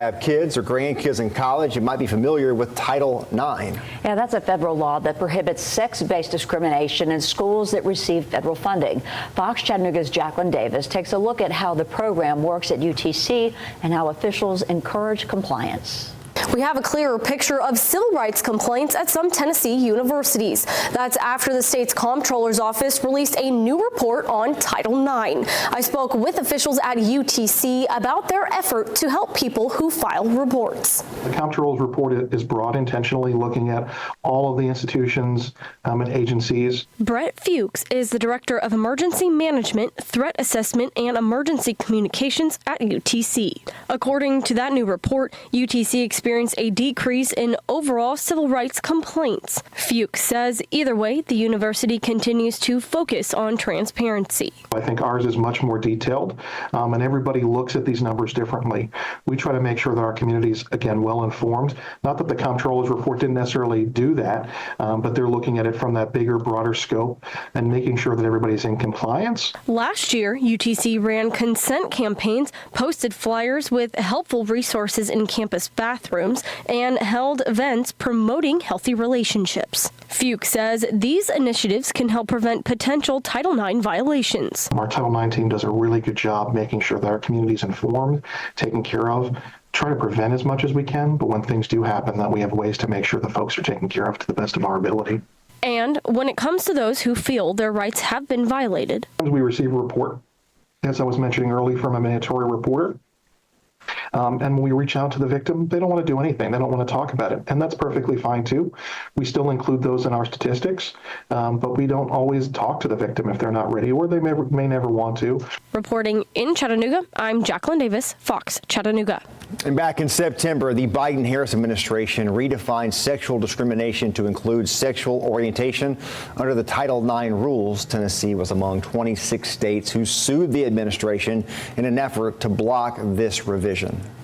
Have kids or grandkids in college, you might be familiar with Title IX. Yeah, that's a federal law that prohibits sex-based discrimination in schools that receive federal funding. Fox Chattanooga's Jacqueline Davis takes a look at how the program works at UTC and how officials encourage compliance. We have a clearer picture of civil rights complaints at some Tennessee universities. That's after the state's comptroller's office released a new report on Title IX. I spoke with officials at UTC about their effort to help people who file reports. The comptroller's report is broad, intentionally looking at all of the institutions and agencies. Brett Fuchs is the Director of Emergency Management, Threat Assessment, and Emergency Communications at UTC. According to that new report, UTC experienced a decrease in overall civil rights complaints. Fuchs says either way, the university continues to focus on transparency. I think ours is much more detailed, and everybody looks at these numbers differently. We try to make sure that our community is, again, well informed. Not that the comptroller's report didn't necessarily do that, but they're looking at it from that bigger, broader scope and making sure that everybody's in compliance. Last year, UTC ran consent campaigns, posted flyers with helpful resources in campus bathrooms, and held events promoting healthy relationships. Fuchs says these initiatives can help prevent potential Title IX violations. Our Title IX team does a really good job making sure that our community is informed, taken care of, try to prevent as much as we can, but when things do happen, that we have ways to make sure the folks are taken care of to the best of our ability. And when it comes to those who feel their rights have been violated, we receive a report, as I was mentioning earlier, from a mandatory reporter. And when we reach out to the victim, they don't want to do anything. They don't want to talk about it. And that's perfectly fine, too. We still include those in our statistics, but we don't always talk to the victim if they're not ready, or they may never want to. Reporting in Chattanooga, I'm Jacqueline Davis, Fox Chattanooga. And back in September, the Biden-Harris administration redefined sexual discrimination to include sexual orientation under the Title IX rules. Tennessee was among 26 states who sued the administration in an effort to block this revision.